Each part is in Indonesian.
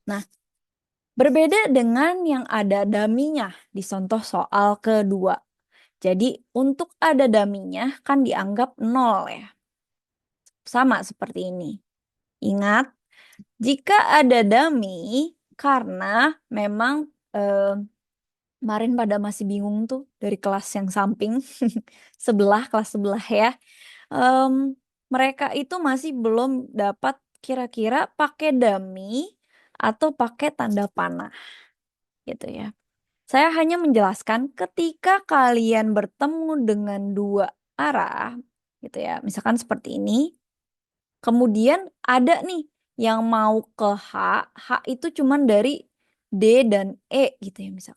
Nah, berbeda dengan yang ada daminya di contoh soal kedua. Jadi untuk ada daminya kan dianggap 0 ya. Sama seperti ini. Ingat, jika ada dummy karena memang kemarin pada masih bingung tuh dari kelas yang samping kelas sebelah ya. Em, Mereka itu masih belum dapat kira-kira pakai dummy atau pakai tanda panah gitu ya. Saya hanya menjelaskan ketika kalian bertemu dengan dua arah gitu ya. Misalkan seperti ini. Kemudian ada nih yang mau ke H itu cuman dari D dan E gitu ya misal.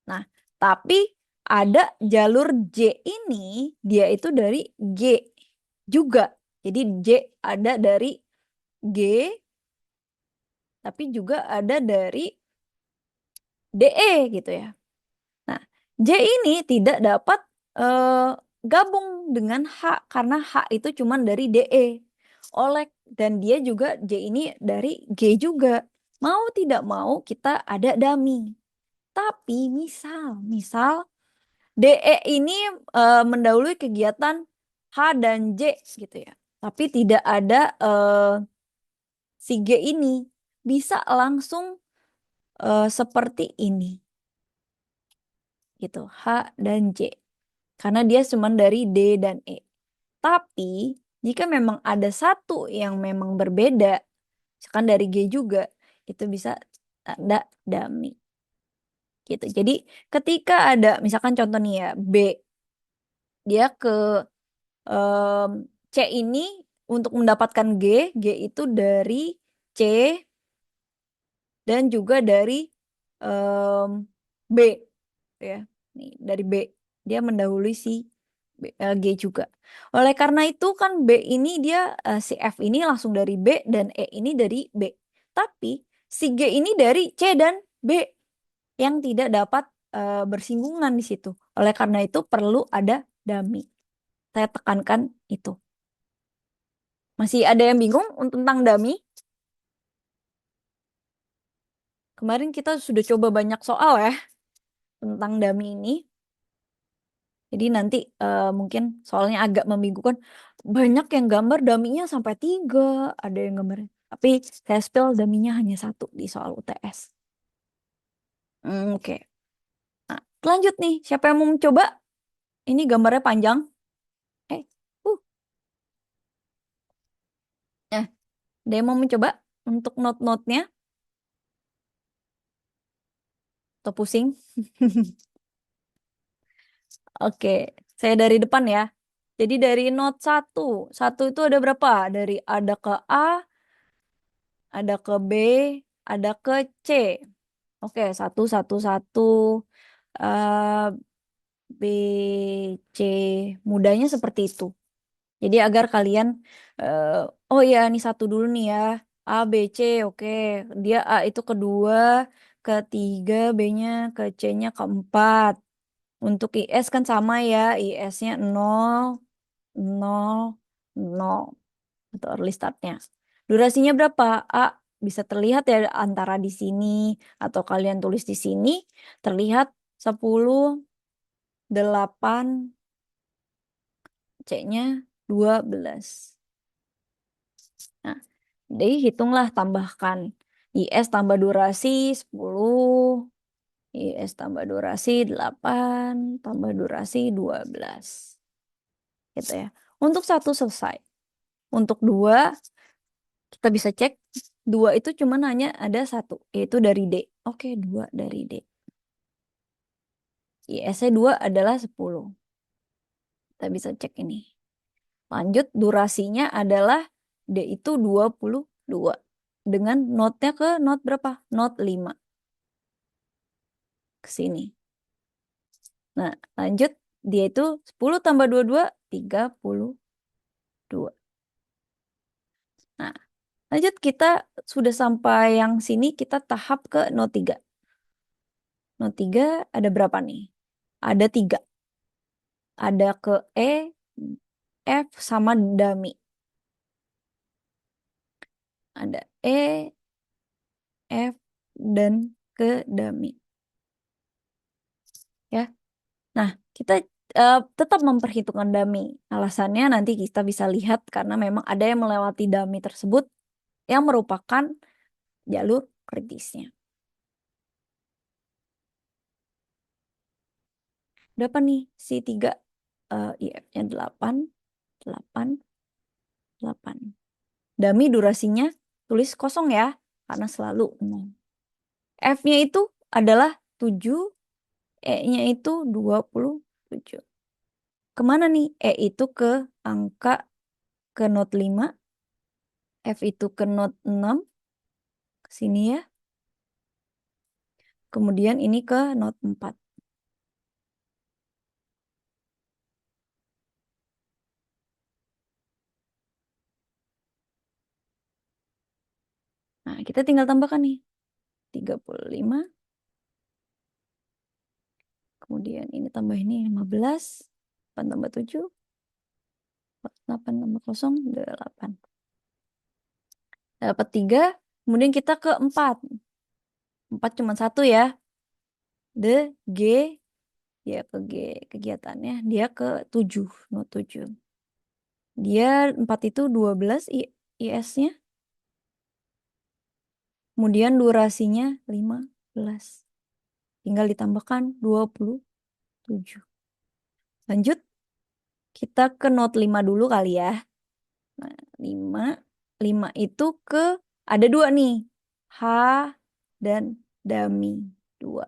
Nah, tapi ada jalur J ini dia itu dari G juga. Jadi J ada dari G tapi juga ada dari DE gitu ya. Nah, J ini tidak dapat eh, gabung dengan H karena H itu cuman dari DE. Dan dia juga J ini dari G juga. Mau tidak mau kita ada dummy. Tapi misal DE ini mendahului kegiatan H dan J gitu ya. Tapi tidak ada si G ini. Bisa langsung seperti ini gitu. H dan J. Karena dia cuma dari D dan E. Tapi jika memang ada satu yang memang berbeda, misalkan dari G juga, itu bisa tanda dummy. Gitu. Jadi ketika ada, misalkan contoh nih ya, B, dia ke C ini untuk mendapatkan G itu dari C dan juga dari B. Ya. Nih, dari B. Dia mendahului si G juga. Oleh karena itu kan B ini dia si F ini langsung dari B dan E ini dari B. Tapi si G ini dari C dan B yang tidak dapat bersinggungan di situ. Oleh karena itu perlu ada dummy. Saya tekankan itu. Masih ada yang bingung tentang dummy? Kemarin kita sudah coba banyak soal ya tentang dummy ini. Jadi nanti mungkin soalnya agak membingungkan. Banyak yang gambar daminya sampai 3, ada yang gambar. Tapi saya spill daminya hanya 1 di soal UTS. Oke. Nah, lanjut nih. Siapa yang mau mencoba? Ini gambarnya panjang. Eh, uh, nah, ada yang mau mencoba untuk note-note-nya? Atau pusing? Oke, saya dari depan ya. Jadi dari note 1. 1 itu ada berapa? Dari ada ke A, ada ke B, ada ke C. Oke, 1, 1, 1. eh, B, C. Mudahnya seperti itu. Jadi agar kalian, eh, oh ya, ini 1 dulu nih ya. A, B, C, oke. Dia A itu kedua, ketiga, B-nya, ke C-nya keempat. Untuk IS kan sama ya, IS-nya 0, 0, 0. Atau early startnya. Durasinya berapa? A bisa terlihat ya antara di sini atau kalian tulis di sini terlihat 10, 8, C-nya 12. Nah, jadi hitunglah tambahkan. IS tambah durasi 10, IS tambah durasi 8, tambah durasi 12. Gitu ya. Untuk 1 selesai. Untuk 2 kita bisa cek 2 itu cuman hanya ada 1, yaitu dari D. Oke, 2 dari D. IS-nya 2 adalah 10. Kita bisa cek ini. Lanjut, durasinya adalah D itu 22. Dengan notnya ke not berapa? Not 5. Ke sini. Nah, lanjut. Dia itu 10 tambah 22, 32. Nah, lanjut kita sudah sampai yang sini, kita tahap ke not 3. Not 3 ada berapa nih? Ada 3. Ada ke E, F, sama dummy. Ada E, F, dan ke dummy. Ya. Nah, kita tetap memperhitungkan dummy. Alasannya nanti kita bisa lihat karena memang ada yang melewati dummy tersebut yang merupakan jalur kritisnya. Berapa nih si 3 IF-nya 8, 8, 8. Dummy durasinya tulis kosong ya, karena selalu 0. F-nya itu adalah 7, E-nya itu 27. Kemana nih? E itu ke angka ke not 5, F itu ke not 6, ke sini ya. Kemudian ini ke not 4. Nah, kita tinggal tambahkan nih. 35. Kemudian ini tambah ini 15. 8 tambah 7. 8 tambah 0, 8. Dapat 3. Kemudian kita ke 4. 4 cuma 1 ya. The G, dia ke G kegiatannya. Dia ke 7, not 7. Dia 4 itu 12 IS-nya. Kemudian durasinya 15. Tinggal ditambahkan 27. Lanjut, kita ke not 5 dulu kali ya. Nah, 5. 5 itu ke, ada 2 nih. H dan dummy 2.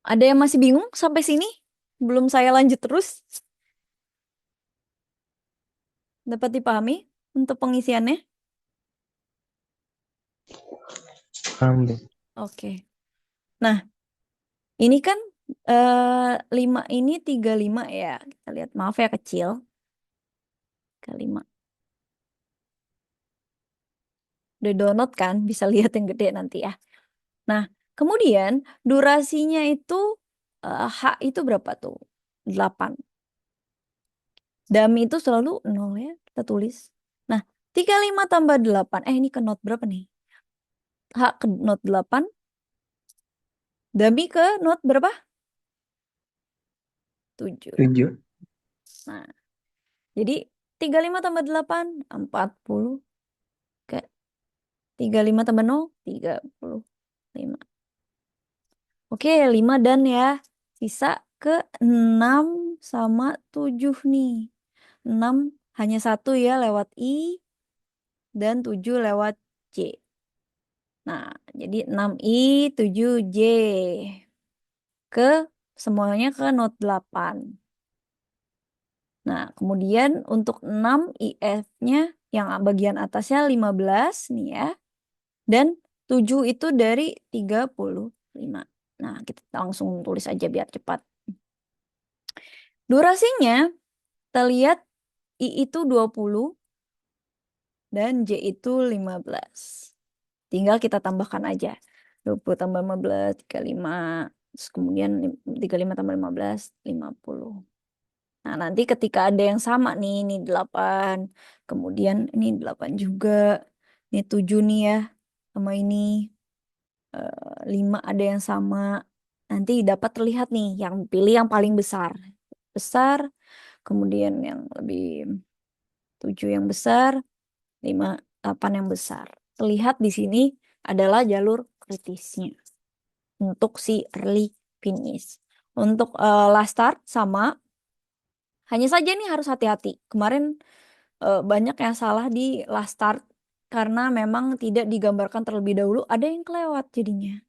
Ada yang masih bingung sampai sini? Belum saya lanjut terus? Dapat dipahami untuk pengisiannya? Paham, Bu. Oke. Nah, ini kan 5 ini 35 ya. Kita lihat, maaf ya kecil. 35. Udah download kan? Bisa lihat yang gede nanti ya. Nah, kemudian durasinya itu H itu berapa tuh? 8. Dummy itu selalu 0 ya. Kita tulis. Nah, 35 tambah 8. Ini ke not berapa nih? H ke not 8. Dummy ke not berapa? 7. 7. Nah, jadi 35 tambah 8, 40. Ke 35 tambah 0, 35. Oke, 5 dan ya. Sisa ke 6 sama 7 nih. 6 hanya 1 ya lewat I dan 7 lewat J. Nah, jadi 6I, 7J. Ke semuanya ke not 8. Nah, kemudian untuk 6 IF-nya yang bagian atasnya 15 nih ya. Dan 7 itu dari 35. Nah, kita langsung tulis aja biar cepat. Durasinya, kita lihat I itu 20 dan J itu 15. Tinggal kita tambahkan aja. 20 tambah 15, 35. Terus kemudian 35 tambah 15, 50. Nah, nanti ketika ada yang sama nih, ini 8. Kemudian ini 8 juga. Ini 7 nih ya. Sama ini 5 ada yang sama. Nanti dapat terlihat nih, yang pilih yang paling besar. Besar, kemudian yang lebih 7 yang besar, 5, 8 yang besar. Terlihat di sini adalah jalur kritisnya untuk si early finish. Untuk last start sama, hanya saja nih harus hati-hati. Kemarin banyak yang salah di last start karena memang tidak digambarkan terlebih dahulu. Ada yang kelewat jadinya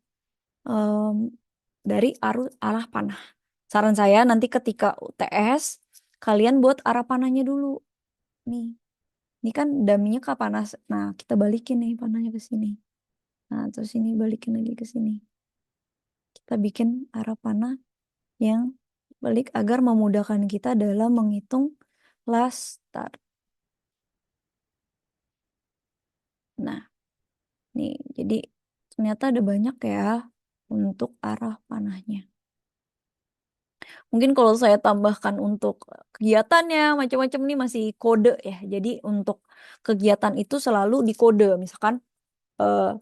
dari arah panah. Saran saya nanti ketika UTS kalian buat arah panahnya dulu. Nih, ini kan daminya ke panas. Nah, kita balikin nih panahnya ke sini. Nah, terus ini balikin lagi ke sini. Kita bikin arah panah yang balik agar memudahkan kita dalam menghitung last start. Nah, nih, jadi ternyata ada banyak ya untuk arah panahnya. Mungkin kalau saya tambahkan untuk kegiatannya macam-macam nih masih kode ya. Jadi untuk kegiatan itu selalu dikode. Misalkan eh,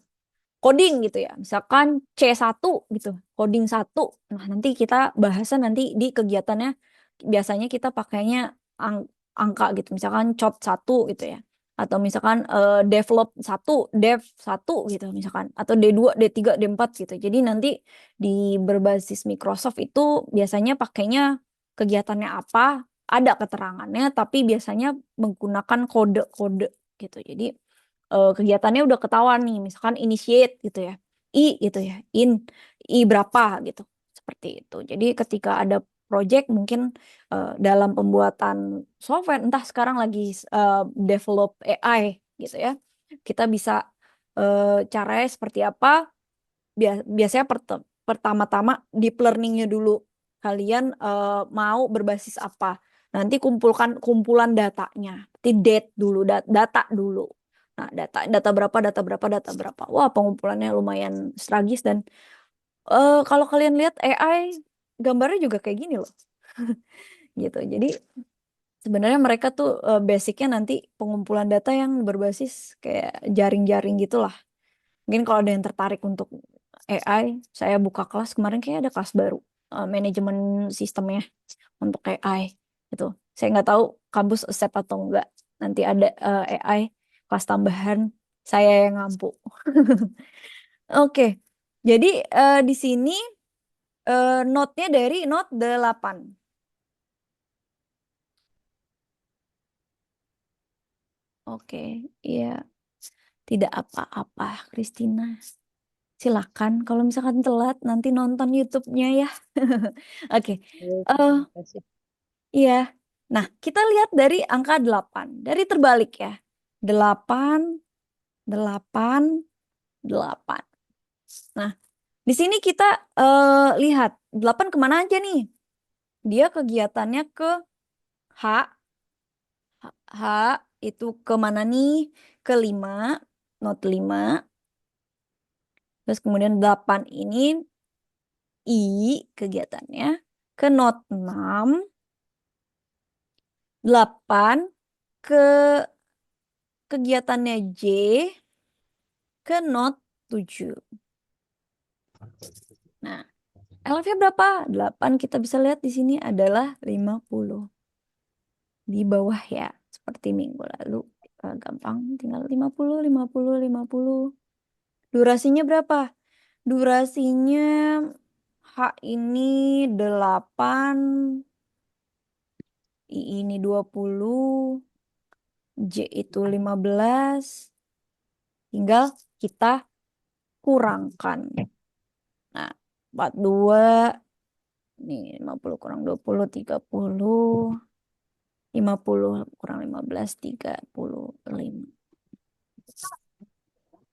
coding gitu ya. Misalkan C1 gitu, coding satu. Nah, nanti kita bahasan nanti di kegiatannya biasanya kita pakainya angka gitu. Misalkan chop satu gitu ya. Atau misalkan develop satu, dev satu gitu misalkan. Atau D2, D3, D4 gitu. Jadi nanti di berbasis Microsoft itu biasanya pakainya kegiatannya apa, ada keterangannya, tapi biasanya menggunakan kode-kode gitu. Jadi kegiatannya udah ketahuan nih, misalkan initiate gitu ya, gitu ya, I berapa gitu, seperti itu. Jadi ketika ada project mungkin dalam pembuatan software, entah sekarang lagi develop AI gitu ya, kita bisa caranya seperti apa, biasanya pertama-tama deep learningnya dulu. Kalian mau berbasis apa? Nanti kumpulkan kumpulan datanya. Nanti date dulu, data dulu. Nah, data berapa, data berapa, data berapa. Wah, pengumpulannya lumayan stragis dan kalau kalian lihat AI gambarnya juga kayak gini loh. Gitu. Jadi sebenarnya mereka tuh basicnya nanti pengumpulan data yang berbasis kayak jaring-jaring gitulah. Mungkin kalau ada yang tertarik untuk AI, saya buka kelas kemarin kayak ada kelas baru manajemen sistemnya untuk AI itu. Saya nggak tahu kampus accept atau enggak. Nanti ada AI kelas tambahan saya yang ngampu. Oke. Jadi di sini note-nya dari note 8. Oke, iya. Tidak apa-apa, Christina. Silakan kalau misalkan telat nanti nonton YouTube-nya ya. Oke. Eh, Terima kasih. iya. Nah, kita lihat dari angka 8. Dari terbalik ya. 8, 8, 8. Nah, di sini kita lihat 8 kemana aja nih? Dia kegiatannya ke H. H itu kemana nih? Ke 5, not 5. Terus kemudian 8 ini I kegiatannya ke not 6. 8 ke kegiatannya J ke not 7. Nah, LF-nya berapa? 8 kita bisa lihat di sini adalah 50. Di bawah ya, seperti minggu lalu. Gampang, tinggal 50, 50, 50. Durasinya berapa? Durasinya H ini 8, I ini 20, J itu 15. Tinggal kita kurangkan. Nah, 42, nih 50 kurang 20, 30. 50 kurang 15, 35.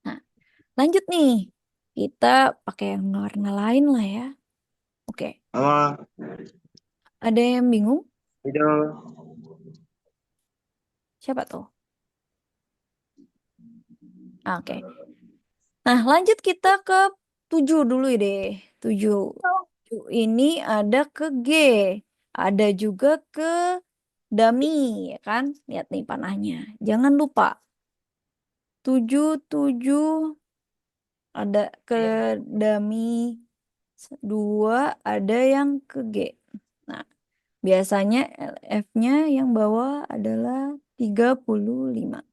Nah, lanjut nih. Kita pakai yang warna lain lah ya. Oke, Halo, ada yang bingung? itu Siapa tuh? Ah, oke. Nah, lanjut kita ke 7 dulu deh. 7. 7 ini ada ke G. Ada juga ke dummy, ya kan? Lihat nih panahnya. Jangan lupa. 7 7 ada ke dummy 2, ada yang ke G. Nah, biasanya LF-nya yang bawah adalah 35.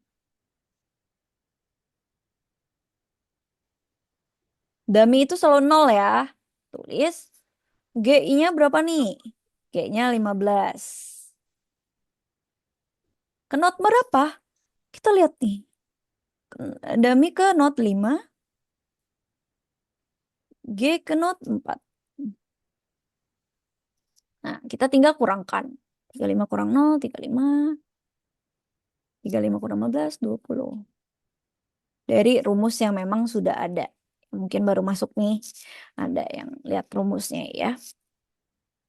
Dummy itu selalu 0 ya. Tulis. GI-nya berapa nih? G-nya 15. Ke not berapa? Kita lihat nih. Dummy ke not 5. G ke not 4. Nah, kita tinggal kurangkan. 35 kurang 0, 35. 35 kurang 15, 20. Dari rumus yang memang sudah ada. Mungkin baru masuk nih. Ada yang lihat rumusnya ya.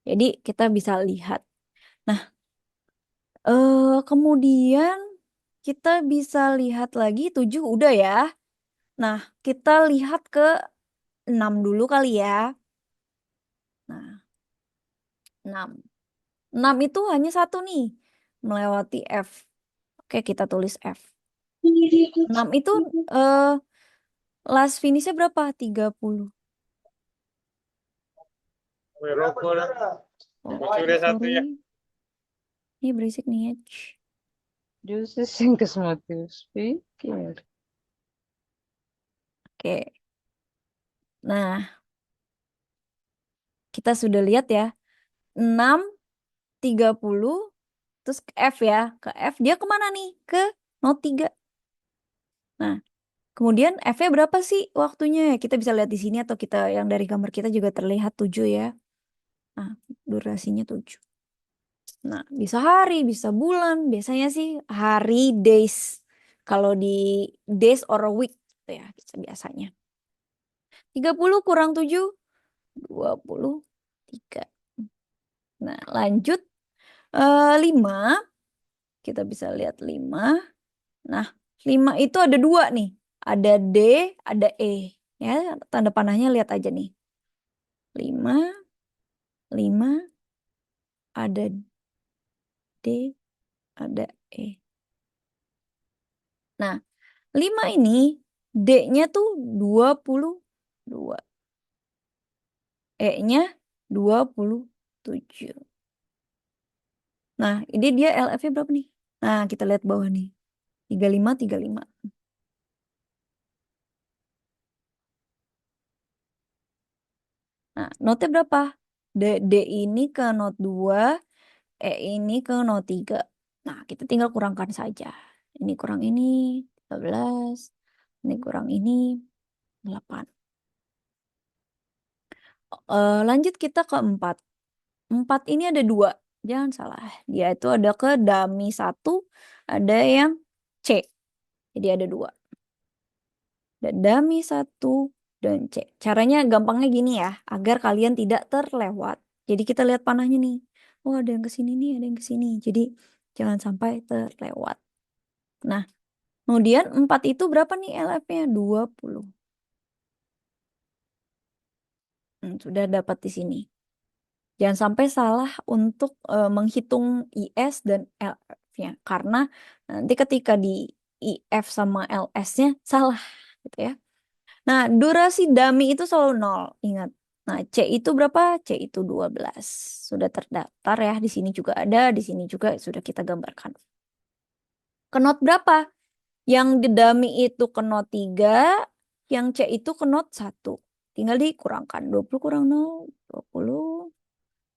Jadi kita bisa lihat. Nah, kemudian kita bisa lihat lagi 7 udah ya. Nah, kita lihat ke 6 dulu kali ya. Nah, 6. 6 itu hanya satu nih, melewati F. Oke, kita tulis F. 6 itu last finishnya berapa? 30. Oh, sorry. Ini berisik nih. Juices sin cosmotivo speaker. Oke. Nah, kita sudah lihat ya. 6, 30, terus ke F ya. Ke F dia kemana nih? Ke not 3. Nah, kemudian F-nya berapa sih waktunya? Kita bisa lihat di sini atau kita yang dari gambar kita juga terlihat 7 ya. Nah, durasinya 7. Nah, bisa hari, bisa bulan. Biasanya sih hari, days. Kalau di days or a week gitu ya biasanya. 30 kurang 7, 23. Nah, lanjut 5. Kita bisa lihat 5. Nah, 5 itu ada 2 nih. Ada D, ada E. Ya, tanda panahnya lihat aja nih. 5, 5, ada D, ada E. Nah, 5 ini D-nya tuh 22. E-nya 27. Nah, ini dia LF-nya berapa nih? Nah, kita lihat bawah nih. 35, 35. Nah, notnya berapa? D ini ke not 2, E ini ke not 3. Nah, kita tinggal kurangkan saja. Ini kurang ini, 13. Ini kurang ini, 8. Lanjut kita ke 4. 4 ini ada 2. Jangan salah. Dia itu ada ke dummy 1, ada yang C. Jadi ada 2. Ada dummy 1 dan C. Caranya gampangnya gini ya, agar kalian tidak terlewat. Jadi kita lihat panahnya nih. Oh, ada yang ke sini nih, ada yang ke sini. Jadi jangan sampai terlewat. Nah, kemudian 4 itu berapa nih LF-nya? 20. Sudah dapat di sini. Jangan sampai salah untuk menghitung IS dan LF-nya. Karena nanti ketika di IF sama LS-nya salah gitu ya. Nah, durasi dummy itu selalu 0, ingat. Nah, C itu berapa? C itu 12. Sudah terdaftar ya, di sini juga ada, di sini juga sudah kita gambarkan. Ke not berapa? Yang di dummy itu ke not 3, yang C itu ke not 1. Tinggal dikurangkan. 20 kurang 0, 20.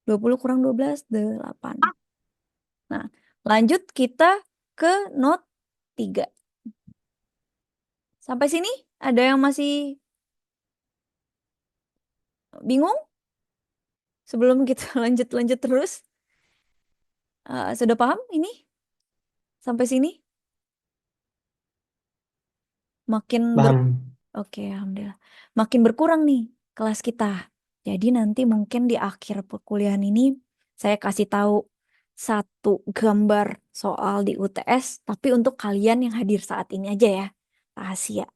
20 kurang 12, 8. Nah, lanjut kita ke not 3. Sampai sini ada yang masih bingung? Sebelum kita lanjut-lanjut terus. Sudah paham ini? Sampai sini? Makin Paham. Oke, alhamdulillah. Makin berkurang nih kelas kita. Jadi nanti mungkin di akhir perkuliahan ini saya kasih tahu satu gambar soal di UTS, tapi untuk kalian yang hadir saat ini aja ya. Rahasia.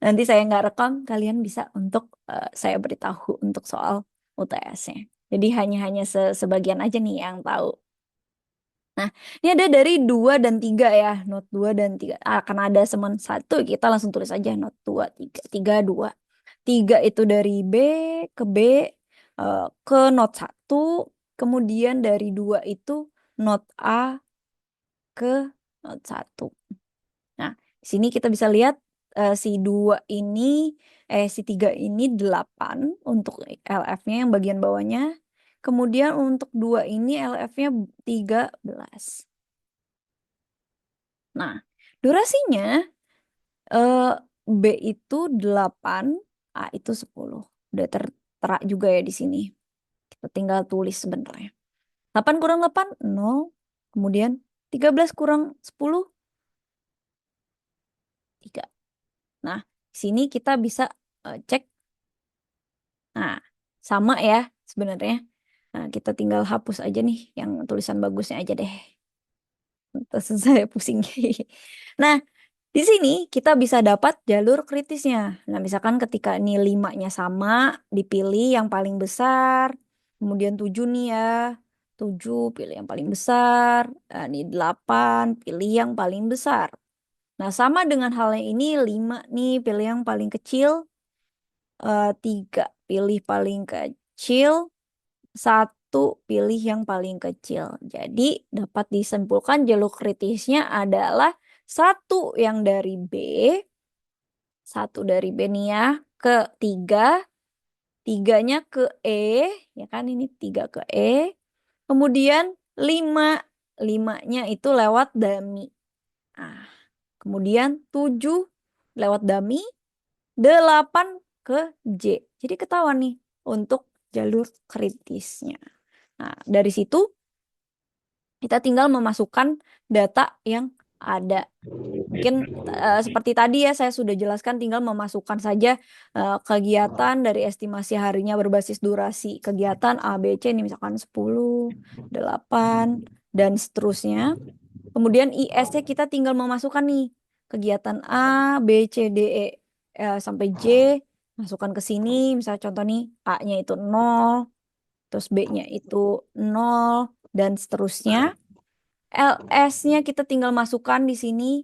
Nanti saya nggak rekam, kalian bisa untuk saya beritahu untuk soal UTS-nya. Jadi hanya sebagian aja nih yang tahu. Nah, ini ada dari 2 dan 3 ya. Not 2 dan 3. Karena ada semen 1, kita langsung tulis aja not 2, 3. 3, 2. 3 itu dari B ke B, ke not 1. Kemudian dari 2 itu not A ke not 1. Nah, di sini kita bisa lihat si 2 ini, si 3 ini 8 untuk LF-nya yang bagian bawahnya. Kemudian untuk 2 ini LF-nya 13. Nah, durasinya B itu 8, A itu 10. Udah tertera juga ya di sini. Kita tinggal tulis sebenarnya. 8 kurang 8, 0. Kemudian 13 kurang 10, 3. Nah, di sini kita bisa cek. Nah, sama ya sebenarnya. Nah, kita tinggal hapus aja nih yang tulisan bagusnya aja deh. Terus saya pusing. Nah, di sini kita bisa dapat jalur kritisnya. Nah, misalkan ketika ini 5-nya sama, dipilih yang paling besar. Kemudian 7 nih ya. 7 pilih yang paling besar. Ini 8 pilih yang paling besar. Nah, sama dengan halnya ini 5 nih pilih yang paling kecil. 3 pilih paling kecil. 1 pilih yang paling kecil. Jadi dapat disimpulkan jalur kritisnya adalah 1 yang dari B. 1 dari B nih ya. Ke 3. 3-nya ke E. Ya kan ini 3 ke E. Kemudian 5. 5-nya itu lewat dummy. Nah, kemudian 7 lewat dummy. 8 ke J. Jadi ketahuan nih untuk jalur kritisnya. Nah, dari situ kita tinggal memasukkan data yang ada. Mungkin seperti tadi ya saya sudah jelaskan, tinggal memasukkan saja kegiatan dari estimasi harinya berbasis durasi kegiatan A, B, C ini misalkan 10, 8, dan seterusnya. Kemudian IS-nya kita tinggal memasukkan nih kegiatan A, B, C, D, E sampai J, masukkan ke sini. Misalnya contoh nih A-nya itu 0, terus B-nya itu 0, dan seterusnya. LS-nya kita tinggal masukkan di sini.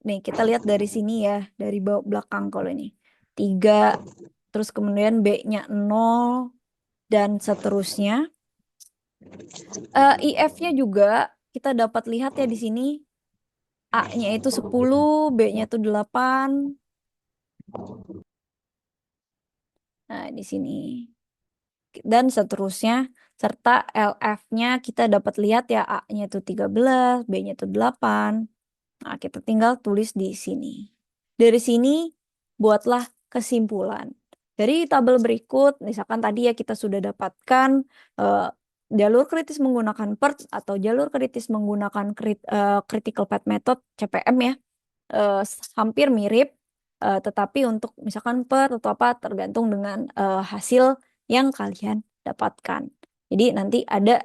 Nih, kita lihat dari sini ya, dari belakang kalau ini. 3, terus kemudian B-nya 0, dan seterusnya. IF-nya juga kita dapat lihat ya di sini. A-nya itu 10, B-nya itu 8. Nah, di sini. Dan seterusnya. Serta LF-nya kita dapat lihat ya, A-nya itu 13, B-nya itu 8. Nah, kita tinggal tulis di sini. Dari sini, buatlah kesimpulan. Dari tabel berikut, misalkan tadi ya kita sudah dapatkan jalur kritis menggunakan PERT atau jalur kritis menggunakan critical path method CPM ya. Hampir mirip, tetapi untuk misalkan PERT atau apa tergantung dengan hasil yang kalian dapatkan. Jadi nanti ada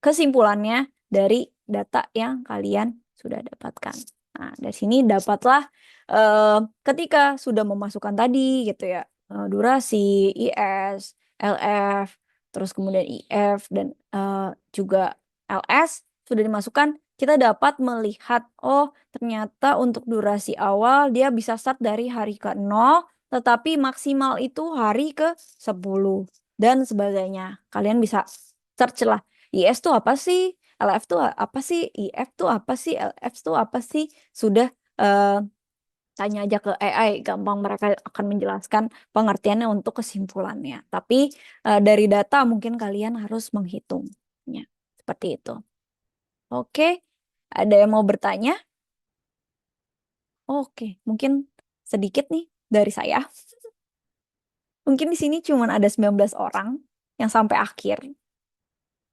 kesimpulannya dari data yang kalian sudah dapatkan. Nah, dari sini dapatlah ketika sudah memasukkan tadi gitu ya, durasi, IS, LF, terus kemudian IF dan juga LS sudah dimasukkan, kita dapat melihat oh ternyata untuk durasi awal dia bisa start dari hari ke-0 tetapi maksimal itu hari ke-10 dan sebagainya. Kalian bisa search lah. IS tuh apa sih? LF tuh apa sih? IF tuh apa sih? LF tuh apa sih? Sudah tanya aja ke AI, gampang mereka akan menjelaskan pengertiannya untuk kesimpulannya. Tapi dari data mungkin kalian harus menghitungnya. Seperti itu. Oke, ada yang mau bertanya? Oke, mungkin sedikit nih dari saya. Mungkin di sini cuma ada 19 orang yang sampai akhir.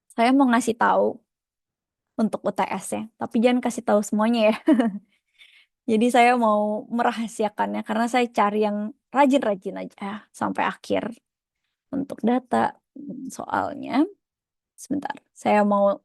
Saya mau ngasih tahu untuk UTS-nya, tapi jangan kasih tahu semuanya ya. Jadi saya mau merahasiakannya karena saya cari yang rajin-rajin aja sampai akhir. Untuk data soalnya, sebentar, saya mau